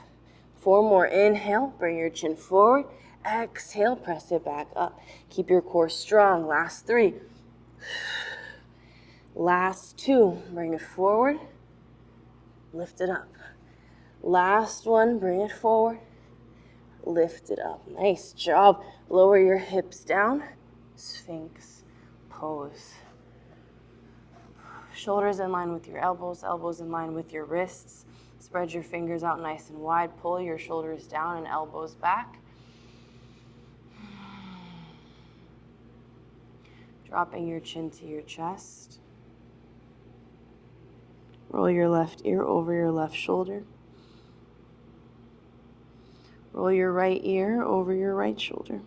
4 more. Inhale, bring your chin forward. Exhale, press it back up. Keep your core strong. Last 3. Last two, bring it forward, lift it up. Last one, bring it forward, lift it up. Nice job. Lower your hips down, Sphinx pose. Shoulders in line with your elbows, elbows in line with your wrists. Spread your fingers out nice and wide. Pull your shoulders down and elbows back. Dropping your chin to your chest. Roll your left ear over your left shoulder. Roll your right ear over your right shoulder.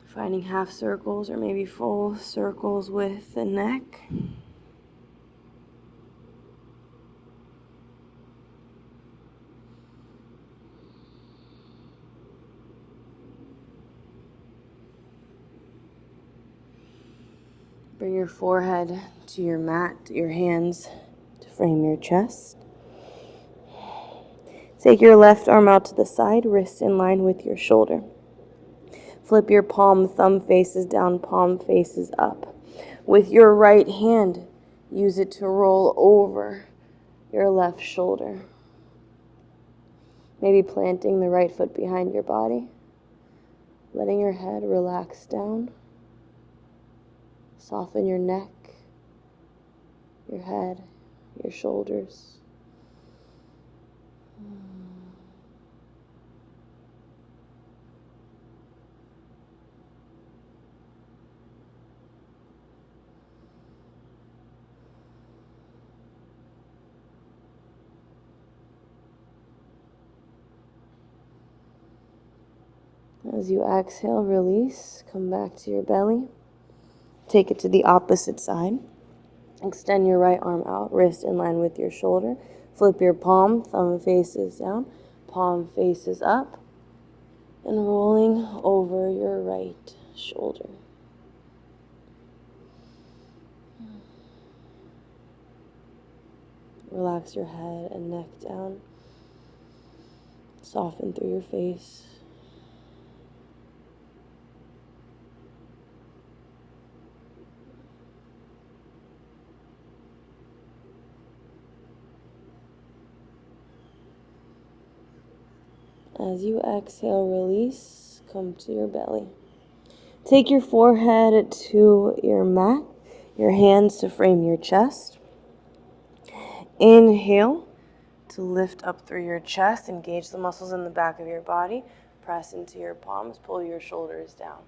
Finding half circles or maybe full circles with the neck. Bring your forehead to your mat, your hands to frame your chest. Take your left arm out to the side, wrist in line with your shoulder. Flip your palm, thumb faces down, palm faces up. With your right hand, use it to roll over your left shoulder. Maybe planting the right foot behind your body. Letting your head relax down. Soften your neck, your head, your shoulders. As you exhale, release, come back to your belly. Take it to the opposite side. Extend your right arm out, wrist in line with your shoulder. Flip your palm, thumb faces down, palm faces up, and rolling over your right shoulder. Relax your head and neck down. Soften through your face. As you exhale, release, come to your belly. Take your forehead to your mat, your hands to frame your chest. Inhale to lift up through your chest, engage the muscles in the back of your body, press into your palms, pull your shoulders down.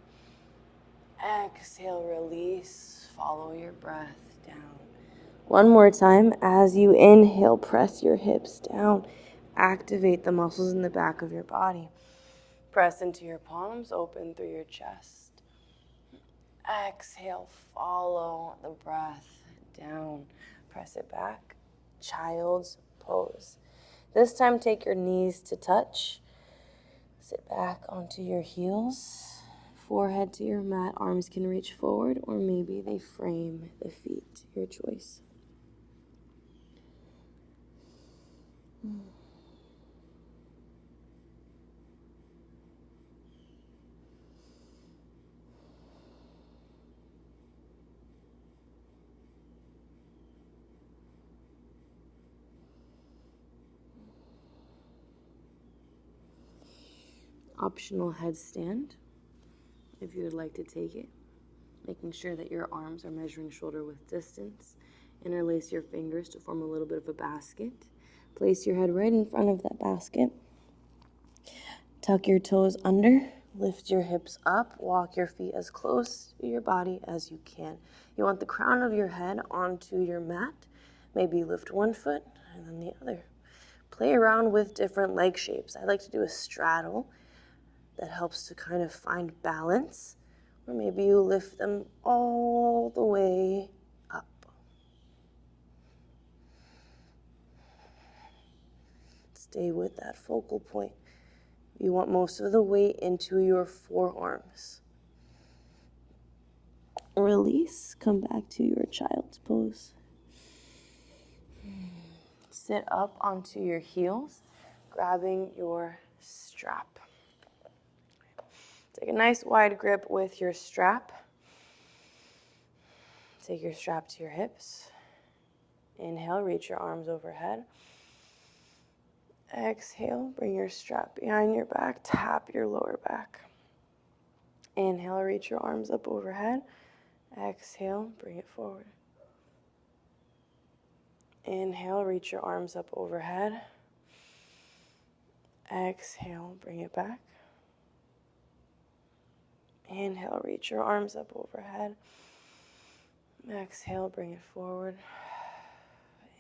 Exhale, release, follow your breath down. One more time, as you inhale, press your hips down. Activate the muscles in the back of your body. Press into your palms, open through your chest. Exhale, follow the breath down. Press it back. Child's pose. This time, take your knees to touch. Sit back onto your heels. Forehead to your mat. Arms can reach forward, or maybe they frame the feet. Your choice. Optional headstand, if you would like to take it. Making sure that your arms are measuring shoulder width distance. Interlace your fingers to form a little bit of a basket. Place your head right in front of that basket. Tuck your toes under. Lift your hips up. Walk your feet as close to your body as you can. You want the crown of your head onto your mat. Maybe lift one foot and then the other. Play around with different leg shapes. I like to do a straddle. That helps to kind of find balance. Or maybe you lift them all the way up. Stay with that focal point. You want most of the weight into your forearms. Release, come back to your child's pose. Sit up onto your heels, grabbing your strap. Take a nice wide grip with your strap. Take your strap to your hips. Inhale, reach your arms overhead. Exhale, bring your strap behind your back, tap your lower back. Inhale, reach your arms up overhead. Exhale, bring it forward. Inhale, reach your arms up overhead. Exhale, bring it back. Inhale, reach your arms up overhead. Exhale, bring it forward.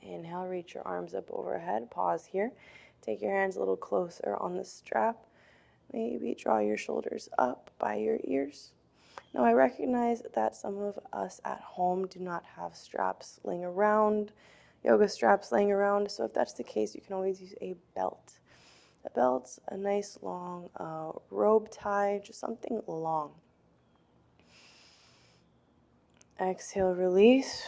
Inhale, reach your arms up overhead. Pause here. Take your hands a little closer on the strap. Maybe draw your shoulders up by your ears. Now, I recognize that some of us at home do not have straps laying around, yoga straps laying around. So if that's the case, you can always use a belt. A belt's a nice long robe tie, just something long. Exhale, release.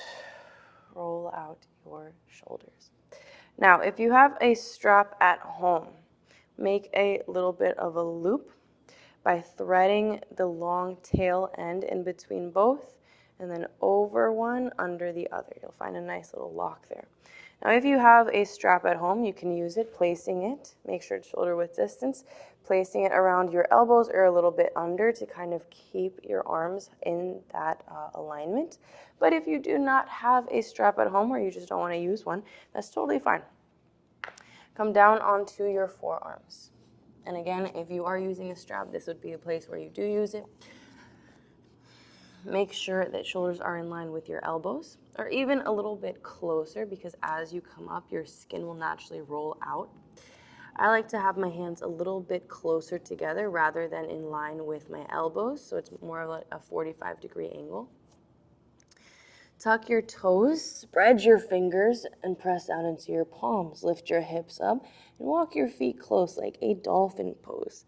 Roll out your shoulders. Now, if you have a strap at home, make a little bit of a loop by threading the long tail end in between both and then over one, under the other. You'll find a nice little lock there. Now, if you have a strap at home, you can use it, placing it, make sure it's shoulder width distance, placing it around your elbows or a little bit under to kind of keep your arms in that alignment. But if you do not have a strap at home or you just don't want to use one, that's totally fine. Come down onto your forearms. And again, if you are using a strap, this would be a place where you do use it. Make sure that shoulders are in line with your elbows, or even a little bit closer, because as you come up, your skin will naturally roll out. I like to have my hands a little bit closer together rather than in line with my elbows, so it's more of a 45-degree angle. Tuck your toes, spread your fingers, and press down into your palms. Lift your hips up and walk your feet close like a dolphin pose.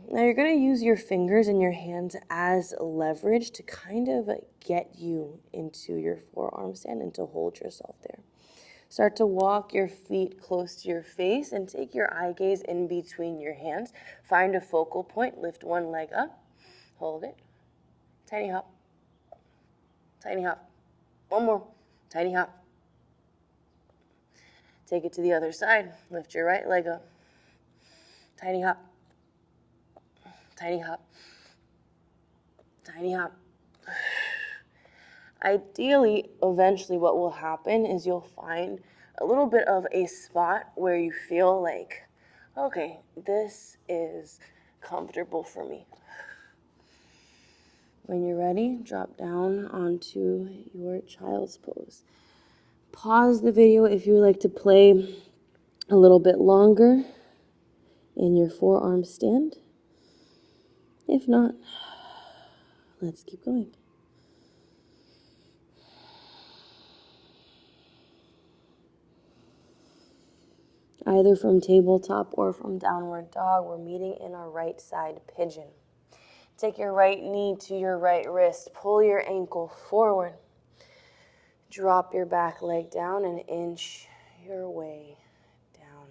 Now you're going to use your fingers and your hands as leverage to kind of get you into your forearm stand and to hold yourself there. Start to walk your feet close to your face and take your eye gaze in between your hands. Find a focal point, lift one leg up, hold it, tiny hop, tiny hop, one more, tiny hop. Take it to the other side, lift your right leg up, tiny hop, tiny hop, tiny hop. Ideally, eventually what will happen is you'll find a little bit of a spot where you feel like, okay, this is comfortable for me. When you're ready, drop down onto your child's pose. Pause the video if you would like to play a little bit longer in your forearm stand. If not, let's keep going. Either from tabletop or from downward dog, we're meeting in our right side pigeon. Take your right knee to your right wrist. Pull your ankle forward. Drop your back leg down and inch your way down.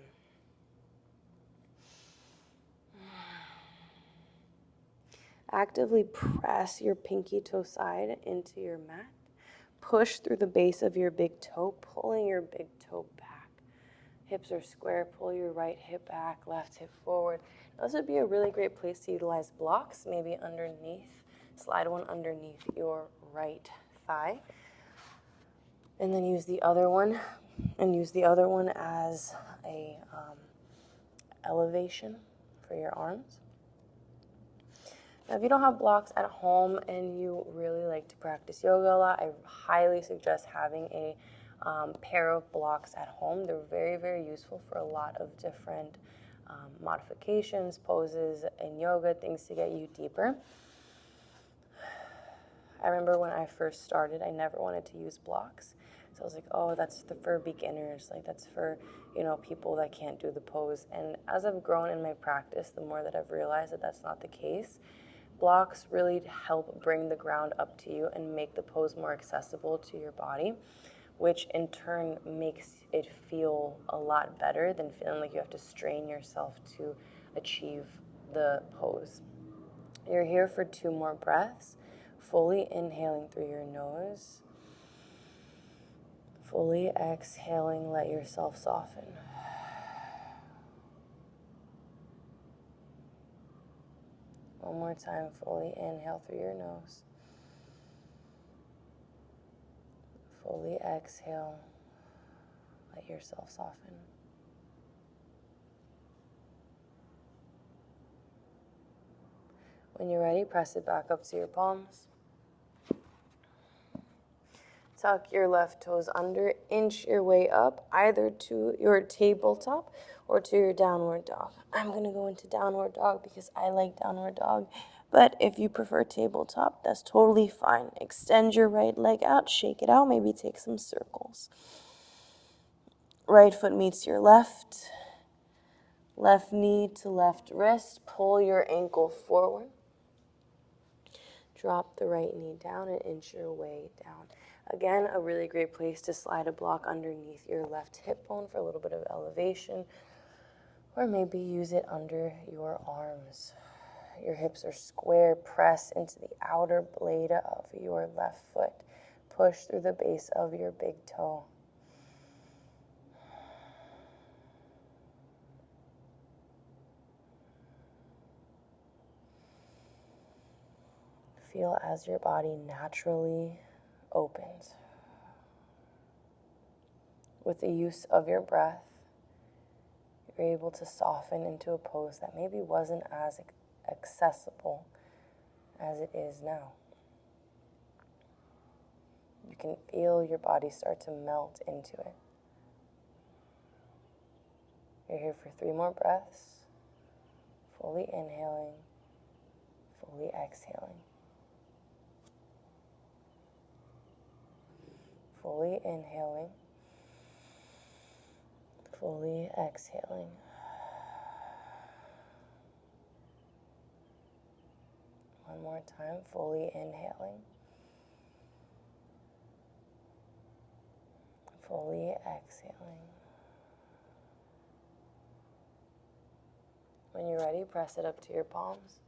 Actively press your pinky toe side into your mat. Push through the base of your big toe, pulling your big toe back. Hips are square, pull your right hip back, left hip forward. Now, this would be a really great place to utilize blocks, maybe underneath, slide one underneath your right thigh. And then use the other one, as a elevation for your arms. Now, if you don't have blocks at home and you really like to practice yoga a lot, I highly suggest having a pair of blocks at home. They're very, very useful for a lot of different modifications, poses in yoga, things to get you deeper. I remember when I first started, I never wanted to use blocks. So I was like, oh, that's for beginners. Like, that's for, people that can't do the pose. And as I've grown in my practice, the more that I've realized that that's not the case. Blocks really help bring the ground up to you and make the pose more accessible to your body, which in turn makes it feel a lot better than feeling like you have to strain yourself to achieve the pose. You're here for 2 more breaths. Fully inhaling through your nose. Fully exhaling, let yourself soften. One more time, fully inhale through your nose. Fully exhale, let yourself soften. When you're ready, press it back up to your palms. Tuck your left toes under, inch your way up, either to your tabletop or to your downward dog. I'm going to go into downward dog because I like downward dog. But if you prefer tabletop, that's totally fine. Extend your right leg out, shake it out, maybe take some circles. Right foot meets your left. Left knee to left wrist. Pull your ankle forward. Drop the right knee down and inch your way down. Again, a really great place to slide a block underneath your left hip bone for a little bit of elevation, or maybe use it under your arms. Your hips are square. Press into the outer blade of your left foot. Push through the base of your big toe. Feel as your body naturally opens. With the use of your breath, you're able to soften into a pose that maybe wasn't as accessible as it is now. You can feel your body start to melt into it. You're here for 3 more breaths. Fully inhaling, fully exhaling. Fully inhaling, fully exhaling. One more time, fully inhaling, fully exhaling. When you're ready, press it up to your palms.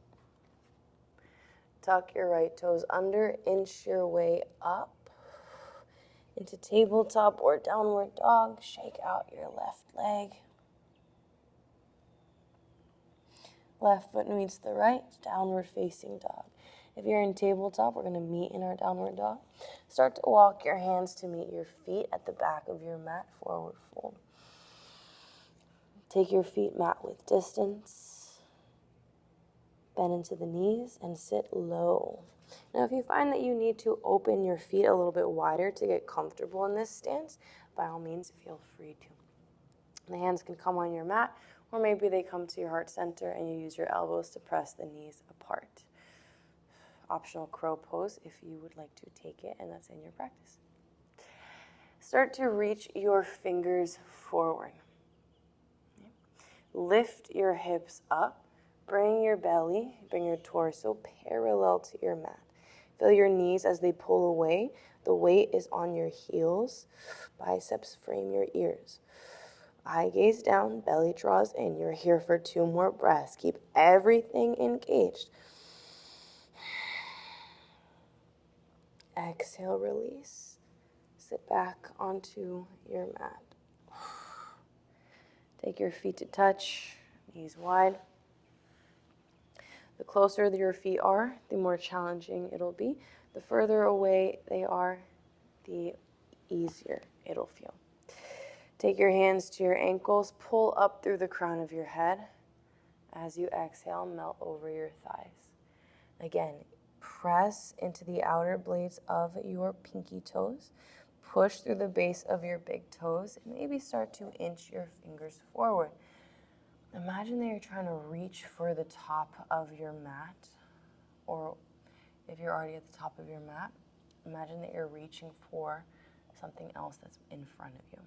Tuck your right toes under, inch your way up into tabletop or downward dog. Shake out your left leg. Left foot meets the right, downward facing dog. If you're in tabletop, we're going to meet in our downward dog. Start to walk your hands to meet your feet at the back of your mat, forward fold. Take your feet mat width distance. Bend into the knees and sit low. Now, if you find that you need to open your feet a little bit wider to get comfortable in this stance, by all means, feel free to. The hands can come on your mat, or maybe they come to your heart center and you use your elbows to press the knees apart. Optional crow pose if you would like to take it, and that's in your practice. Start to reach your fingers forward. Lift your hips up. Bring your belly, bring your torso parallel to your mat. Feel your knees as they pull away. The weight is on your heels. Biceps frame your ears. Eye gaze down, belly draws in. You're here for 2 more breaths. Keep everything engaged. Exhale, release. Sit back onto your mat. Take your feet to touch, knees wide. The closer your feet are, the more challenging it'll be. The further away they are, the easier it'll feel. Take your hands to your ankles, pull up through the crown of your head. As you exhale, melt over your thighs. Again, press into the outer blades of your pinky toes. Push through the base of your big toes and maybe start to inch your fingers forward. Imagine that you're trying to reach for the top of your mat, or if you're already at the top of your mat, imagine that you're reaching for something else that's in front of you.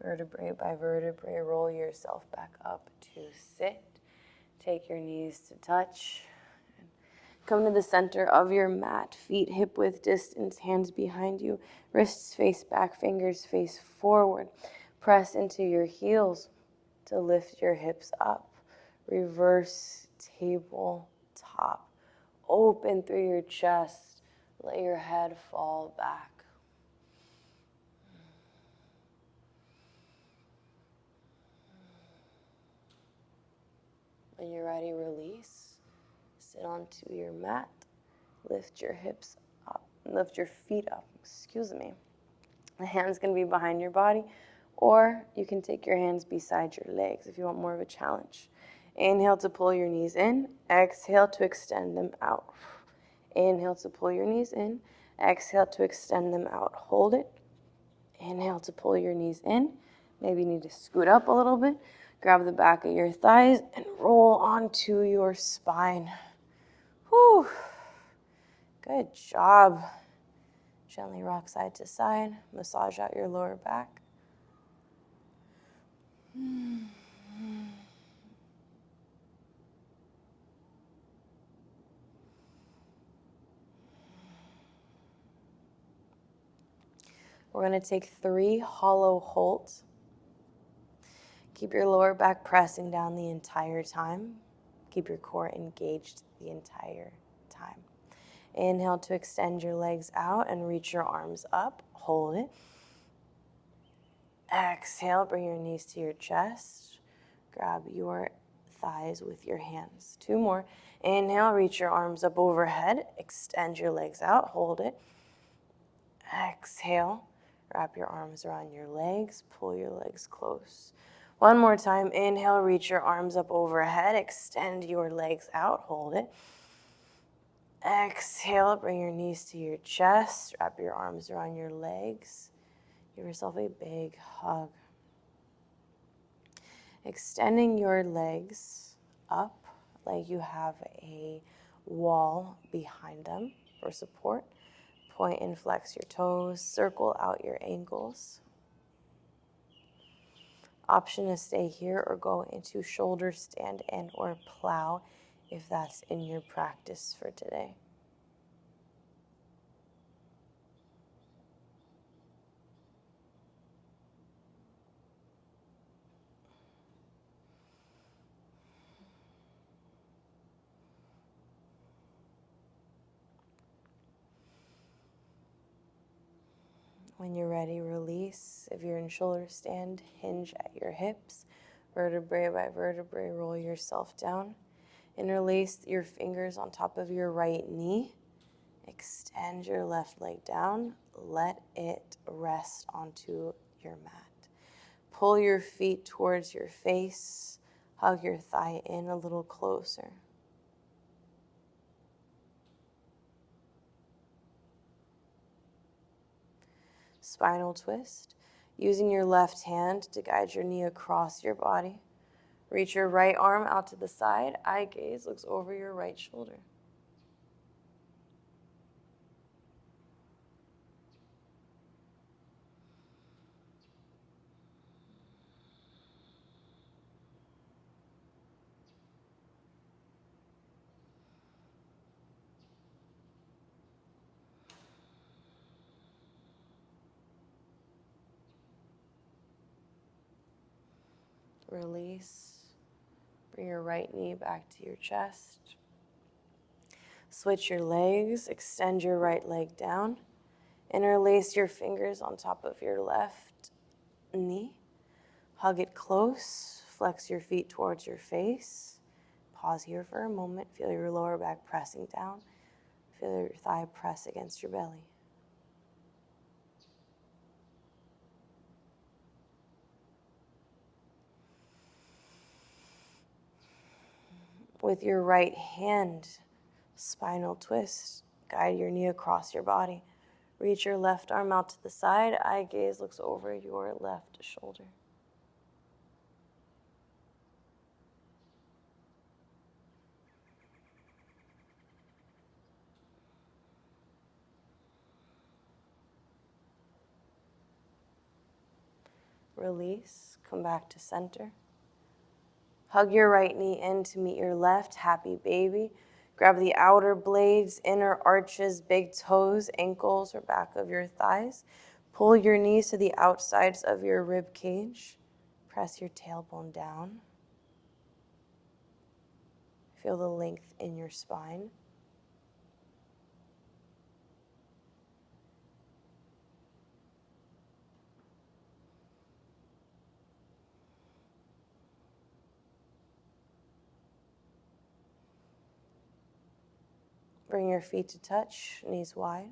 Vertebrae by vertebrae, roll yourself back up to sit. Take your knees to touch. Come to the center of your mat, feet hip width distance, hands behind you, wrists face back, fingers face forward. Press into your heels. to lift your hips up. Reverse tabletop. Open through your chest. Let your head fall back. When you're ready, release. Sit onto your mat. Lift your hips up. Lift your feet up. Excuse me. The hand's going to be behind your body, or you can take your hands beside your legs if you want more of a challenge. Inhale to pull your knees in. Exhale to extend them out. Inhale to pull your knees in. Exhale to extend them out. Hold it. Inhale to pull your knees in. Maybe you need to scoot up a little bit. Grab the back of your thighs and roll onto your spine. Whew. Good job. Gently rock side to side. Massage out your lower back. We're going to take 3 hollow holds. Keep your lower back pressing down the entire time. Keep your core engaged the entire time. Inhale to extend your legs out and reach your arms up. Hold it. Exhale, bring your knees to your chest. Grab your thighs with your hands. 2 more. Inhale, reach your arms up overhead. Extend your legs out. Hold it. Exhale, wrap your arms around your legs. Pull your legs close. 1 more time. Inhale, reach your arms up overhead. Extend your legs out. Hold it. Exhale, bring your knees to your chest. Wrap your arms around your legs. Give yourself a big hug. Extending your legs up like you have a wall behind them for support. Point and flex your toes. Circle out your ankles. Option to stay here or go into shoulder stand and or plow if that's in your practice for today. When you're ready, release. If you're in shoulder stand, hinge at your hips. Vertebrae by vertebrae, roll yourself down. Interlace your fingers on top of your right knee. Extend your left leg down. Let it rest onto your mat. Pull your feet towards your face. Hug your thigh in a little closer. Spinal twist. Using your left hand to guide your knee across your body. Reach your right arm out to the side. Eye gaze looks over your right shoulder. Release. Bring your right knee back to your chest. Switch your legs. Extend your right leg down. Interlace your fingers on top of your left knee. Hug it close. Flex your feet towards your face. Pause here for a moment. Feel your lower back pressing down. Feel your thigh press against your belly. With your right hand, spinal twist. Guide your knee across your body. Reach your left arm out to the side. Eye gaze looks over your left shoulder. Release. Come back to center. Hug your right knee in to meet your left. Happy baby. Grab the outer blades, inner arches, big toes, ankles, or back of your thighs. Pull your knees to the outsides of your rib cage. press your tailbone down. Feel the length in your spine. Bring your feet to touch, knees wide.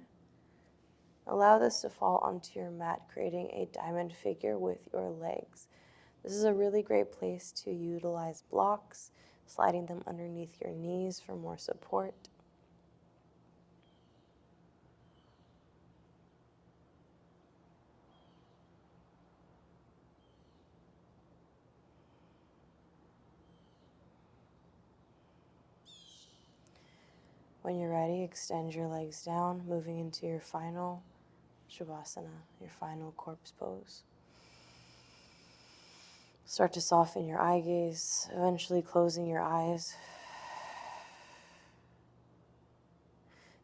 Allow this to fall onto your mat, creating a diamond figure with your legs. This is a really great place to utilize blocks, sliding them underneath your knees for more support. When you're ready, extend your legs down, moving into your final Shavasana, your final corpse pose. Start to soften your eye gaze, eventually closing your eyes.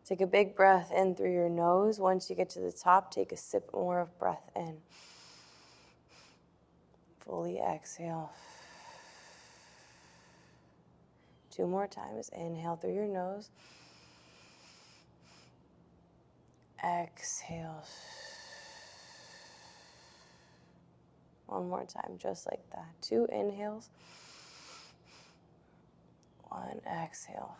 Take a big breath in through your nose. Once you get to the top, take a sip more of breath in. Fully exhale. 2 more times. Inhale through your nose. Exhale. 1 more time, just like that. 2 inhales. 1 exhale.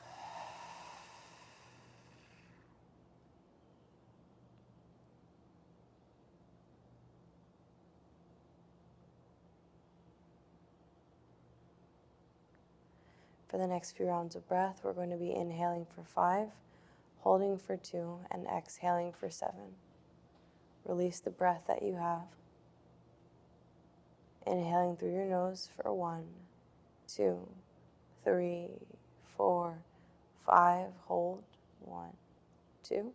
For the next few rounds of breath, we're going to be inhaling for 5, holding for 2, and exhaling for 7. Release the breath that you have. Inhaling through your nose for 1, 2, 3, 4, 5. Hold. 1, 2.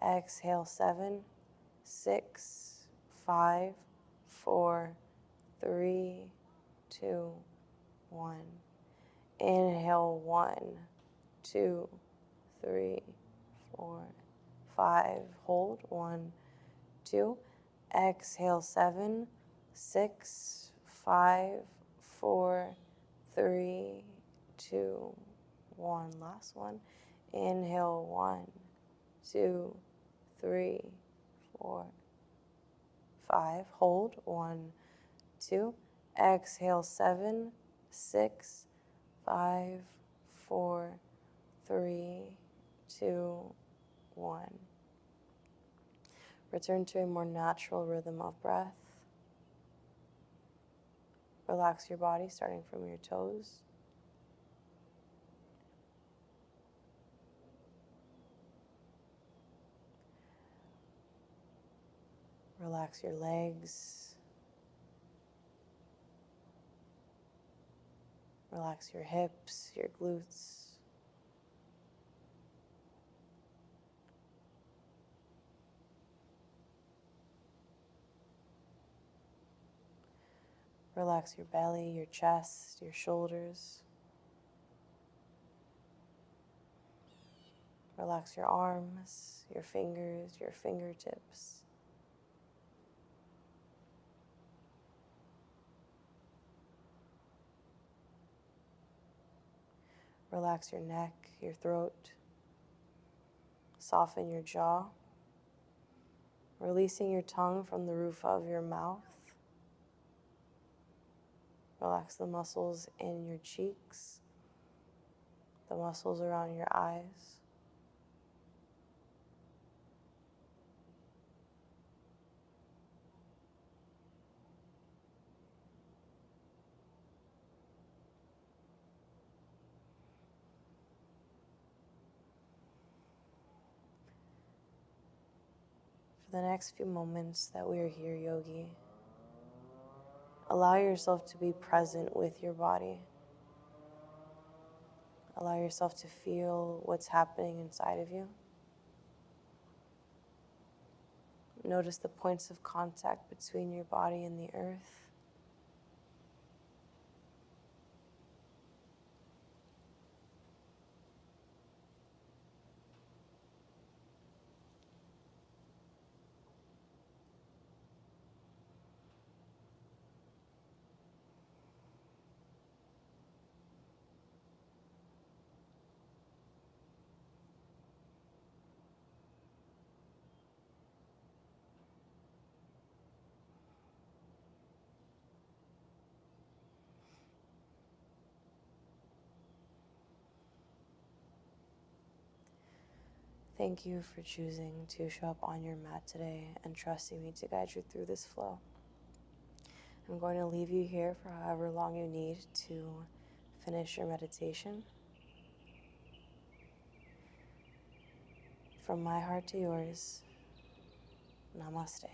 Exhale 7, 6, 5, 4, 3, 2, 1. Inhale 1, 2, 3, 4, 5. Hold. 1, 2. Exhale 7, 6, 5, 4, 3, 2, 1. Last one. Inhale 1, 2, 3, 4, 5. Hold. 1, 2. Exhale 7, 6, 5, 4, 3, 2, 1. Return to a more natural rhythm of breath. Relax your body, starting from your toes. Relax your legs. Relax your hips, your glutes. Relax your belly, your chest, your shoulders. Relax your arms, your fingers, your fingertips. Relax your neck, your throat. Soften your jaw. Releasing your tongue from the roof of your mouth. Relax the muscles in your cheeks, the muscles around your eyes. For the next few moments that we are here, yogi, allow yourself to be present with your body. Allow yourself to feel what's happening inside of you. Notice the points of contact between your body and the earth. Thank you for choosing to show up on your mat today and trusting me to guide you through this flow. I'm going to leave you here for however long you need to finish your meditation. From my heart to yours, namaste.